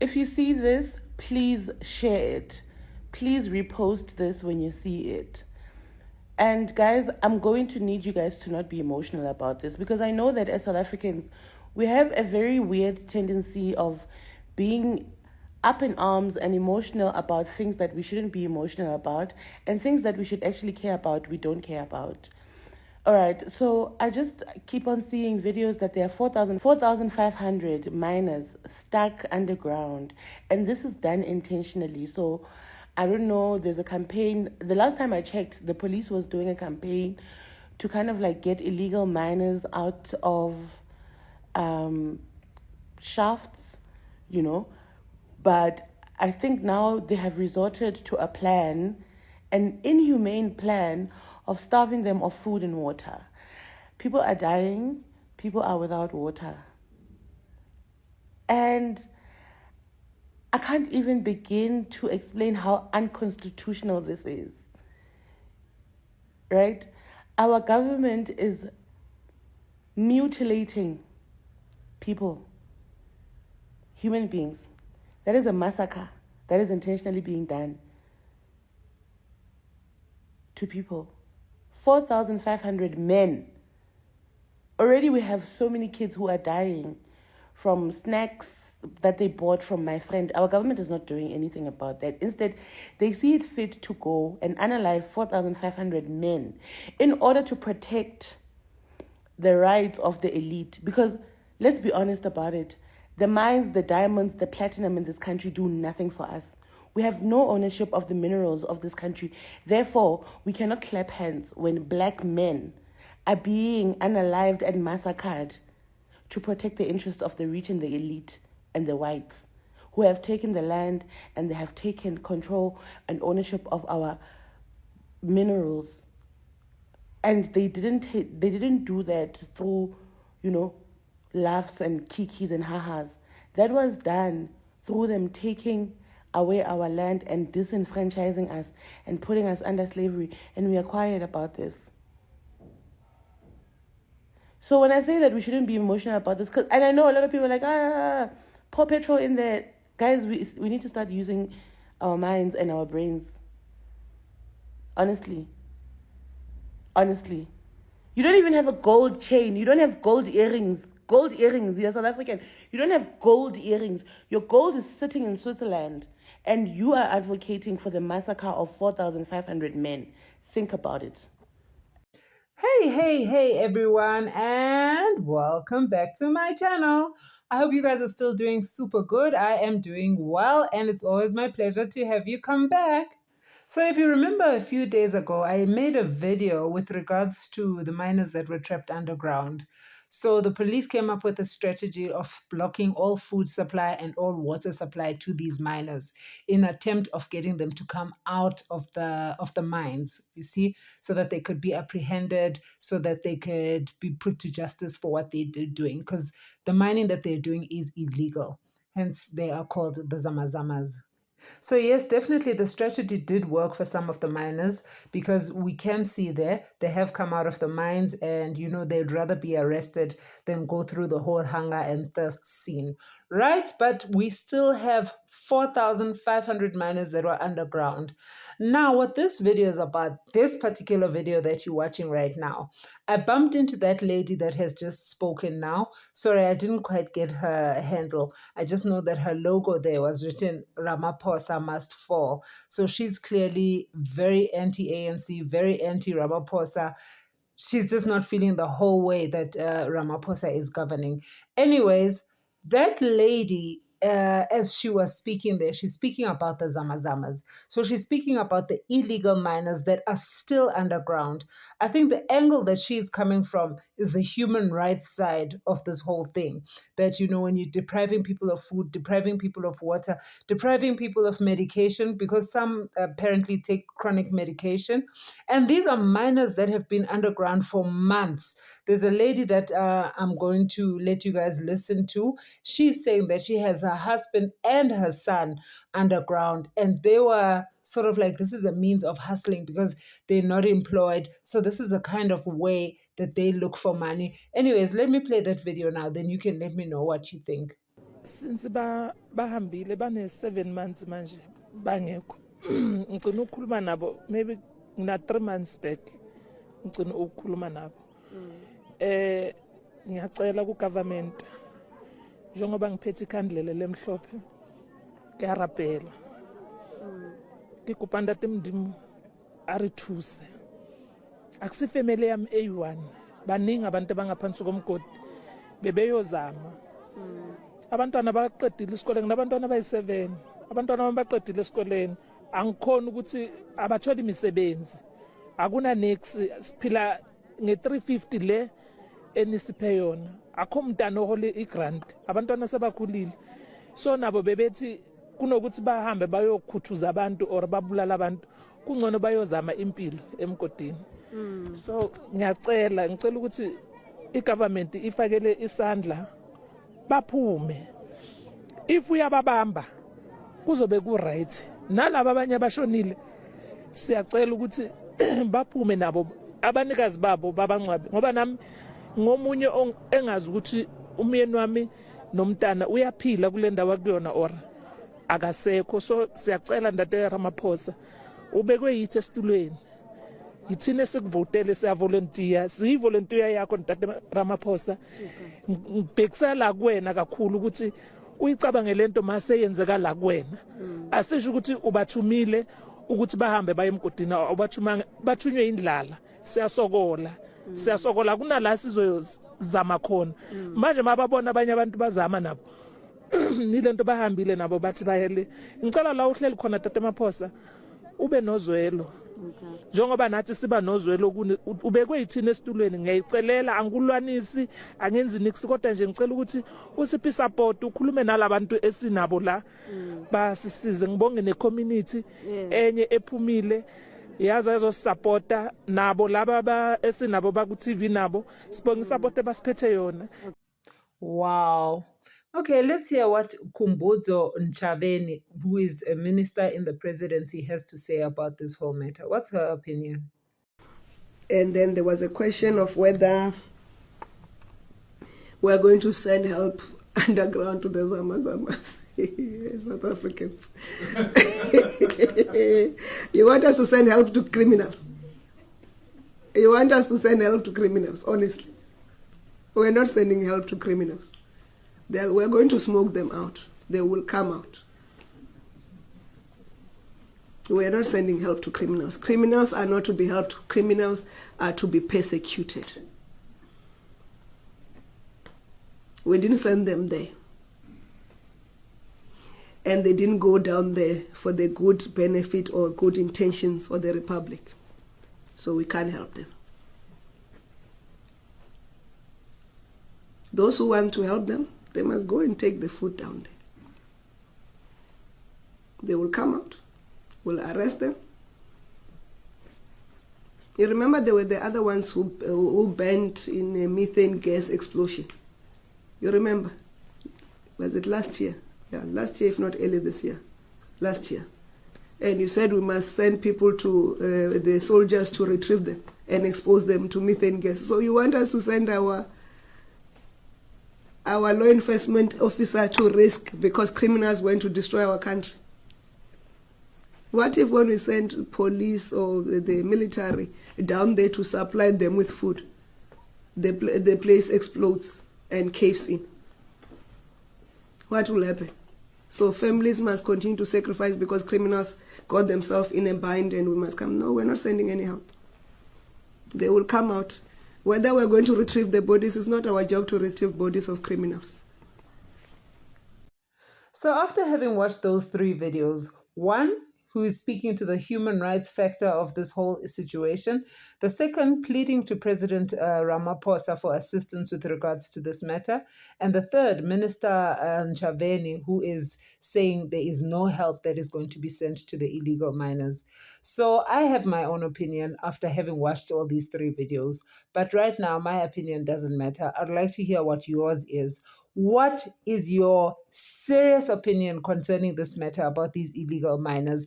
if you see this, please share it. Please repost this when you see it. And guys, I'm going to need you guys to not be emotional about this, because I know that as South Africans, we have a very weird tendency of being up in arms and emotional about things that we shouldn't be emotional about, and things that we should actually care about, we don't care about. All right, so I just keep on seeing videos that there are 4,500 miners stuck underground, and this is done intentionally. So I don't know, there's a campaign. The last time I checked, the police was doing a campaign to kind of like get illegal miners out of shafts, you know. But I think now they have resorted to a plan, an inhumane plan of starving them of food and water. People are dying, people are without water. And I can't even begin to explain how unconstitutional this is. Right? Our government is mutilating people, human beings. That is a massacre that is intentionally being done to people. 4,500 men. Already we have so many kids who are dying from snacks that they bought from my friend. Our government is not doing anything about that. Instead, they see it fit to go and unalive 4,500 men in order to protect the rights of the elite. Because let's be honest about it, the mines, the diamonds, the platinum in this country do nothing for us. We have no ownership of the minerals of this country. Therefore, we cannot clap hands when black men are being unalived and massacred to protect the interests of the rich and the elite and the whites, who have taken the land and they have taken control and ownership of our minerals. And they didn't do that through, laughs and kikis and ha-has. That was done through them taking away our land and disenfranchising us and putting us under slavery, and we are quiet about this. So when I say that we shouldn't be emotional about this, and I know a lot of people are like, pour petrol in there. Guys, we need to start using our minds and our brains. Honestly. You don't even have a gold chain. You don't have gold earrings. You're South African. You don't have gold earrings. Your gold is sitting in Switzerland. And you are advocating for the massacre of 4,500 men. Think about it. Hey, everyone, and welcome back to my channel. I hope you guys are still doing super good. I am doing well, and it's always my pleasure to have you come back. So if you remember a few days ago, I made a video with regards to the miners that were trapped underground. So the police came up with a strategy of blocking all food supply and all water supply to these miners in attempt of getting them to come out of the mines, you see, so that they could be apprehended, so that they could be put to justice for what they did doing, because the mining that they're doing is illegal. Hence, they are called the Zamazamas. So yes, definitely the strategy did work for some of the miners, because we can see there they have come out of the mines and they'd rather be arrested than go through the whole hunger and thirst scene, right? But we still have 4,500 miners that were underground. Now, what this video is about, this particular video that you're watching right now, I bumped into that lady that has just spoken now. Sorry, I didn't quite get her handle. I just know that her logo there was written Ramaphosa must fall. So she's clearly very anti-ANC, very anti-Ramaphosa. She's just not feeling the whole way that Ramaphosa is governing. Anyways, that lady, as she was speaking there, she's speaking about the Zamazamas. So she's speaking about the illegal miners that are still underground. I think the angle that she's coming from is the human rights side of this whole thing. That, when you're depriving people of food, depriving people of water, depriving people of medication, because some apparently take chronic medication. And these are miners that have been underground for months. There's a lady that I'm going to let you guys listen to. She's saying that she has her husband and her son underground, and they were sort of like, this is a means of hustling because they're not employed. So this is a kind of way that they look for money. Anyways, let me play that video now, then you can let me know what you think. since bahambile bane-7 months manje bangekho. Ngicina ukukhuluma nabo maybe na 3 months back ngicina ukukhuluma nabo. Ngiyacela ku-government njengoba ngiphethe ikhandlela lemhlophe ngiyarabhela ke kopanda temdimu a re thuse. Akusifemele yami A1 baningi abantu abangaphansi komgodi bebeyozama. Abantwana baqedile isikole nginabantwana abayi7. Abantwana baqedile esikoleni angikhona ukuthi abatholi imisebenzi. Akuna next siphila nge350 le enisiphe yona. Akho umntana ohole igrant. Abantwana sebakhulile. So nabo bebethi kunokuthi bahambe bayokhuthuza abantu or babulala abantu kungcono bayozama impilo emgodini. So ngicela ukuthi igovernment ifakele isandla baphume. If uyababamba kuzobe ku right. Nalabo abanye abashonile siyacela ukuthi baphume nabo abanikazi babo babangcwabe ngoba nami ngomunye engazi ukuthi umyeni wami nomntana uyaphila kule ndawo akuyona or akasekho. So siyacela Ndate Ramaphosa ubekwe yithi esitulweni. Yithina sikuvotele siyavolunteer siyivolunteer yakho Ndate Ramaphosa. Ngibhekisa la kuwena kakhulu ukuthi uyicabange lento mase yenzeka la kuwena. Asisho ukuthi ubathumile ukuthi bahambe baye emgodini ubathuma bathunywe indlala. Siyasokola kunala sizoyozama khona. Manje mababona abanye abantu bazama nabo nilento bahambile nabo bathi bayele. Ngicela la uhleli khona Ndate Ramaphosa ube nozwelo. Njengoba nathi siba nozwelo ubekwe yithina esitulweni ngiyayicelela angikulwanisi angenzi nix kodwa nje ngicela ukuthi usiphi support ukhulume nalabantu esinabo la basisize. Ngibonge ne-community enye ephumile yaza ezosupporta nabo laba esinabo baku-TV nabo sibonga support basiphethe yona. Wow. Okay, let's hear what Khumbudzo Ntshavheni, who is a minister in the presidency, has to say about this whole matter. What's her opinion? And then there was a question of whether we're going to send help underground to the Zamazamas, South Africans. You want us to send help to criminals? You want us to send help to criminals, honestly? We're not sending help to criminals. We're going to smoke them out. They will come out. We're not sending help to criminals. Criminals are not to be helped. Criminals are to be persecuted. We didn't send them there. And they didn't go down there for the good benefit or good intentions for the Republic. So we can't help them. Those who want to help them, they must go and take the food down there. They will come out. We'll arrest them. You remember there were the other ones who burned in a methane gas explosion. You remember? Was it last year? Yeah, last year, if not early this year. Last year. And you said we must send people to, the soldiers to retrieve them and expose them to methane gas. So you want us to send our law enforcement officer to risk because criminals want to destroy our country? What if when we send police or the military down there to supply them with food, the place explodes and caves in? What will happen? So families must continue to sacrifice because criminals got themselves in a bind and we must come. No, we're not sending any help. They will come out. Whether we're going to retrieve the bodies, is not our job to retrieve bodies of criminals. So after having watched those 3 videos, one, who is speaking to the human rights factor of this whole situation. The second, pleading to President Ramaphosa for assistance with regards to this matter. And the third, Minister Ntshavheni, who is saying there is no help that is going to be sent to the illegal miners. So I have my own opinion after having watched all these 3 videos. But right now, my opinion doesn't matter. I'd like to hear what yours is. What is your serious opinion concerning this matter about these illegal miners?